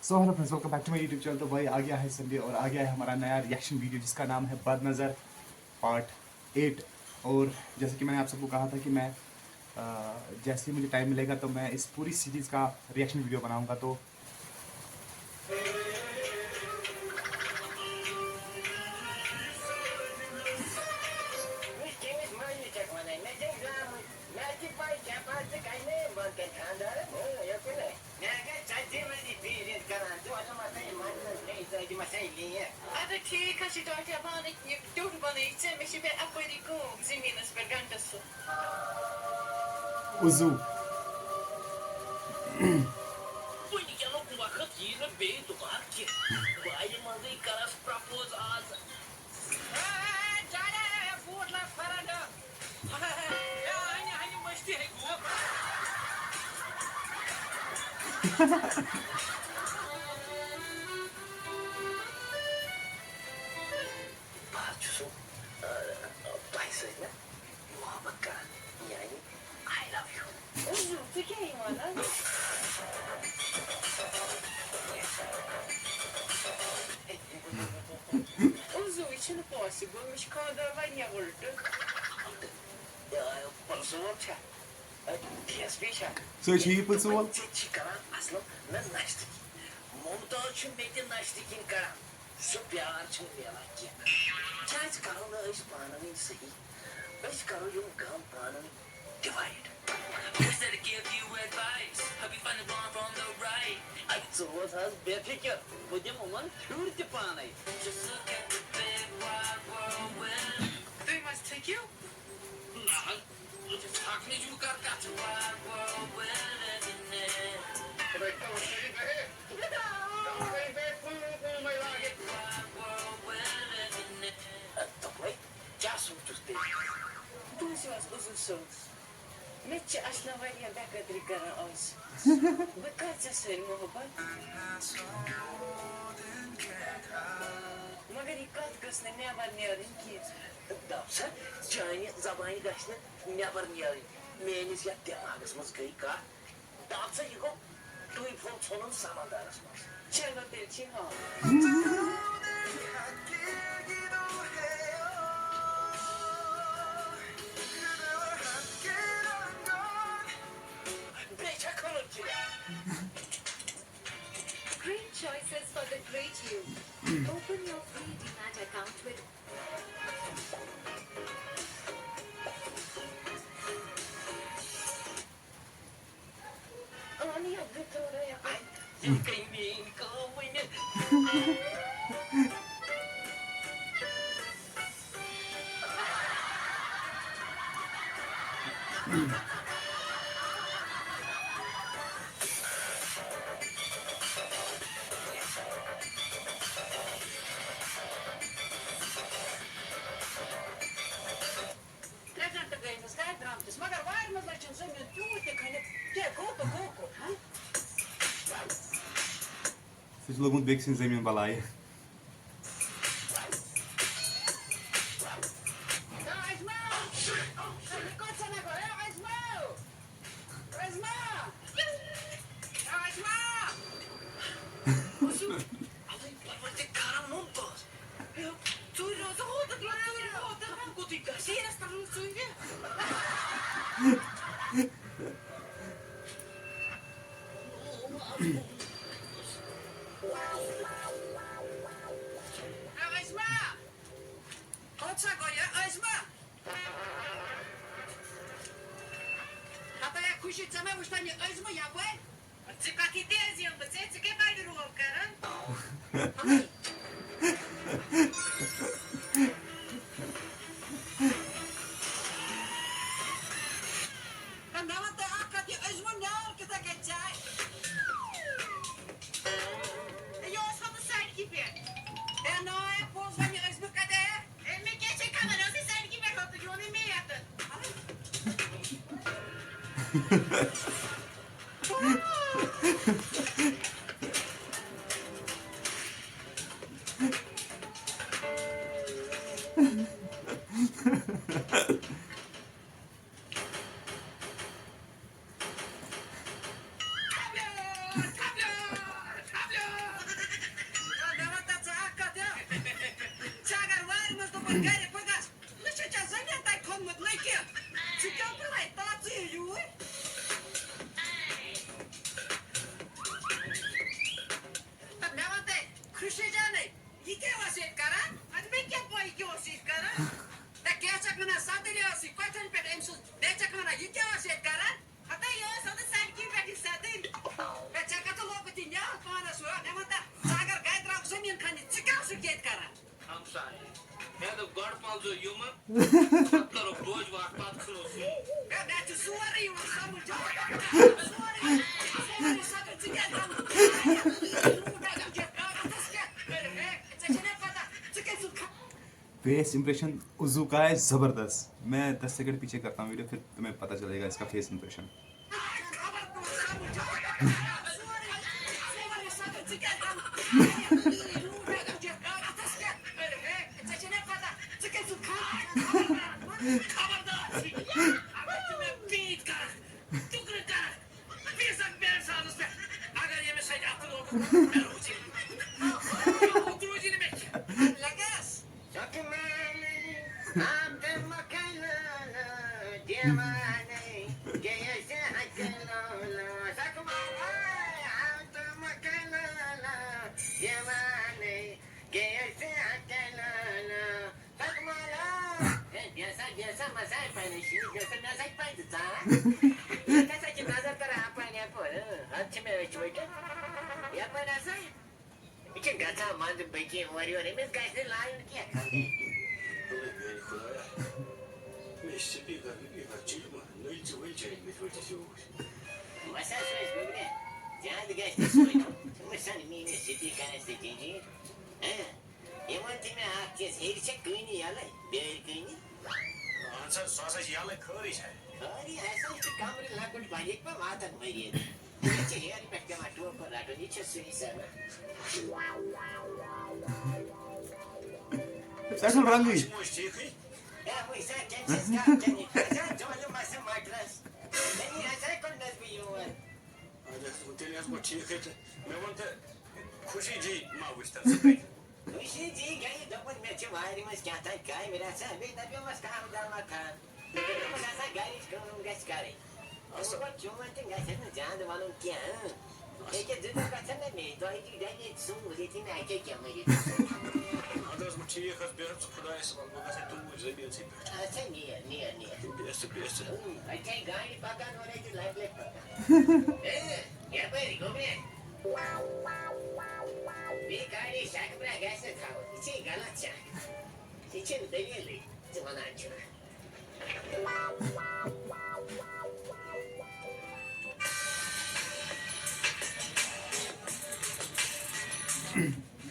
So hello friends, welcome back to my YouTube channel. तो भाई आ गया है संडे और आ गया है हमारा नया रिएक्शन वीडियो जिसका नाम है बदनज़र पार्ट 8। और जैसे कि मैंने आप सबको कहा था कि मैं जैसे ही मुझे टाइम मिलेगा तो मैं इस पूरी सीरीज़ का रिएक्शन वीडियो बनाऊंगा। तो Adaktig kanske då att jag bara gjorde bara inte mycket mer att börja gå i minus för ganska så. Uju Pânică cu acătină pe dumarche. Vai mă dai caras propus azi. Jare putla faranda. Ya hani masti hai go. Parçusu. Paisana. Muhabbet ka. Yani I love you. Uzu, fiquei, mano. Uzu, içini posso, vamos cada vai minha volta. Parçusu. Kesbişa. सो छी पुसुवल Çıkaran aslında ne naştık. Mumda için metin naştıkin karan. Su प्यार için velan ki. Çay karını iş pananın sahi. İş karı yung gam pananın divide. Here's to give you advice. Help you find the wrong from the right. I so what has befikir. Bu de moment kürti panay. Just look at the big wide world with. They must take you. Lan. Just talking to you got the wide world with living in. Wide world with living in. Tamam. Casun tutte. Duzi was uzu sons. Meçi aşna var ya bekadri karan az. Bakatsa sen muhabbat. Magar ikat kasne ne var ne arın ki. Dapsa cani zabani daşını never niyari. Meğeniz ya demağısımız gıyka. Dapsa yıkım duyfun sonun samandarısmaz. Çelo delçin ha. Beça kalır ki. Great choices for the great you. Open your free Demat account with Ani yaptı oraya. Ay yıkayım yiyin kavmayını. Lekker te geven, schijndrampjes. Maar waar moet dat je zo met toe te kunnen? Ja, kopen, hè? Vocês logo muito bem que vocês em minha balaia. Kuşitsame uštanje özmü ya bu? Цикати тези он да се цикай байде рулкаран. Kandamat da akati özmü ne ol kısa geçay. Yo sana sen gibi. Ben o ya pozvanı özmü kadar. Mi geçe kamerası sen gibi oldu yonu mi yaptın? Gari pagas. Lăsați zănia tai khomut lăke. Ți-au plai tați iu. Mevante, Krishna ये क्या वसीयत करा? आज मैं क्या बोई की वसीयत करा? ता क्या चकना सादरी वसी क्वेश्चन पे एमसु दे चकना ये क्या वसीयत करा? आता यो सद साइड की पे सादरी. पे चका तो लोग तिन्या पाना सो ने मता सागर गाय द्राक जमीन खानी चिका सुकेत करा. I'm sorry. मैं तो गॉड पाल जो ह्यूमन मतलब रोज वाट बात करो मैं तो सुवारी हूं समझो. सुवारी सागर चिका काम. फेस इंप्रेशन उजू का है जबरदस्त. मैं 10 सेकंड पीछे करता हूँ वीडियो, फिर तुम्हें पता चलेगा इसका face impression. Sausage yalla curry है. अरे ऐसा ही कमरे लागून बाइक पे मातक मरी है. नीचे हेयर पे क्या माटो पर लाटो नीचे सुई सर. Sexual rangi. या वो इसे कैंसर का नहीं. ऐसा जो वाले मासे माट्रस. नहीं ऐसा कौन दस भी हुआ. अरे तेरे को ठीक है. मैं बोलता खुशी जी माँ विस्तार से. खुशी जी गई दबन में चमारी में क्या था क्या मेरा सा भी दबियो मस काम डालना था. तो ऐसा गाड़ी कौन गैस करे. और वो जो मैं तेरे से न जान वालों क्या. एक दिन का चलने में तो आई जी गई सुन मुझे थी ना क्या मेरी. अदर्स वो ठीक है बेहद खुदा है सब लोगों से तुम मुझे भी अच्छी. अच्छा नहीं. बेस्ट. अच्छा गाड़ी पका हो रही थी लाइफ ले पका. क्या भाई घूमने. मी गाडी शाकब्रा गॅस खाव तिचे गलत तिचे दलिले जमानाच्या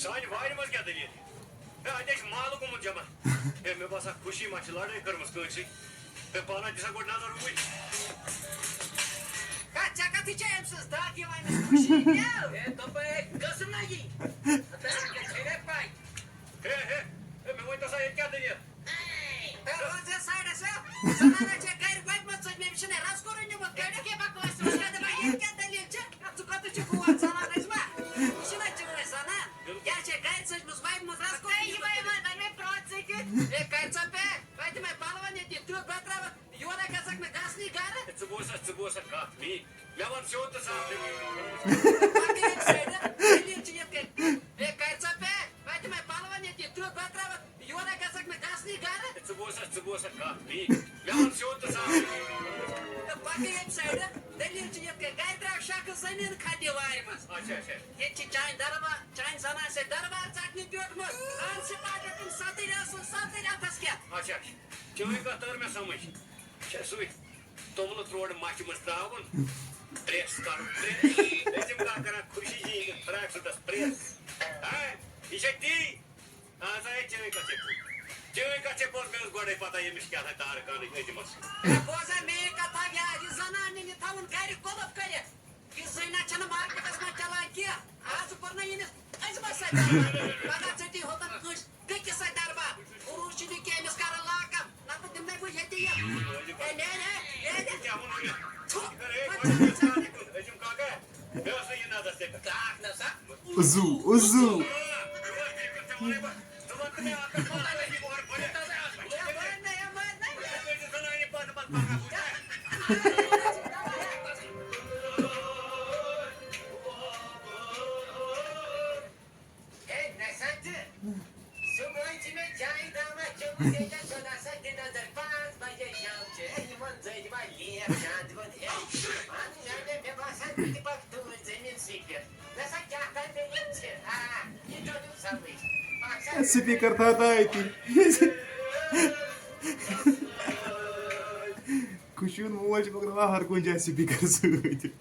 साइन वायर मत क्या दलिए. मैं आज एक माल को मुझे जमा. ये मेरे पास खुशी माच लड़ाई कर मस्को इसी. मैं पाना जैसा कोई नजर हुई. का चका तिचे एम्सस दागी वाईन खुशी याव ए तो पे कसम नाही आता के छेले पाय हे मैं वो तो सा एक क्या दलिए. ए रोज साइड असा समानाच्या गैर वाईट मत सजने विषय राज करून ने मत गाडी के बाको असं साधा बाई क्या दलिए च तू का तुझे कुवा चला रेजमा शिना चिवले साना याचे गैर सज मस वाईट मत राज करून ये बाई मैं प्रोज से के ए कायचा पे बाई तुम्ही पालवा नेते तू बात्रा योना कसक में घासनी गार Цибоса как ми. Я вам все это сам. Цибоса как ми. Я вам все это сам. अच्छा. ये चाय दरबार चाय जाना से दरबार चाटनी प्योट मत आन से पाके तुम साथे रातस क्या. अच्छा. क्यों का तर में समझ. Часуй. Tomlu troड़ माच मस्तावन. Press कर. Этим как она खुशी जी फ्रैक सुटस press. हां. इशक्ति. आजा एक चेवे का चेपोस में उस गोड़े पता ये मिस क्या था कार का नहीं जिमस. बोझा में कथा गया ये जनाने ने थाउन गाड़ी कोलप करे. ये जैना चना मार्केट में चला किया. आज ऊपर नहीं ने अजमा सा पता चटी होता कुछ के सा दरबा. उरुची के मिस कर लाका. ना तो दिन में कोई हेती है. ए क्या होना है. Этим как है. Я से ये ना दस्ते. как ना सा. Uzu. स्पीकर था खुशी मोज पकड़ा हर कुछ जाए स्पीकर सहित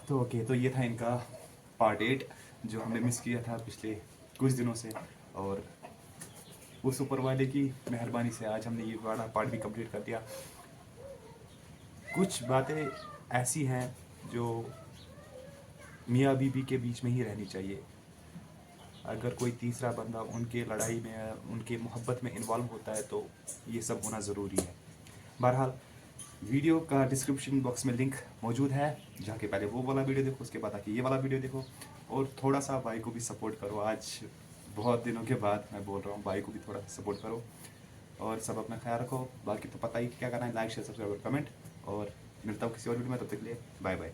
तो ओके, तो ये था इनका पार्ट 8 जो हमने मिस किया था पिछले कुछ दिनों से, और उस ऊपर वाले की मेहरबानी से आज हमने ये वाला पार्ट भी कंप्लीट कर दिया। कुछ बातें ऐसी हैं जो मियाँ बीबी के बीच में ही रहनी चाहिए। अगर कोई तीसरा बंदा उनके लड़ाई में, उनके मोहब्बत में इन्वॉल्व होता है तो ये सब होना ज़रूरी है। बहरहाल वीडियो का डिस्क्रिप्शन बॉक्स में लिंक मौजूद है, जाके पहले वो वाला वीडियो देखो, उसके बाद आके ये वाला वीडियो देखो, और थोड़ा सा भाई को भी सपोर्ट करो। आज बहुत दिनों के बाद मैं बोल रहा हूँ, भाई को भी थोड़ा सा सपोर्ट करो, और सब अपना ख्याल रखो। बाकी तो पता ही क्या करना है, लाइक शेयर सब्सक्राइब कमेंट, और मिलता हूँ किसी और वीडियो में, तब तक के लिए बाय बाय।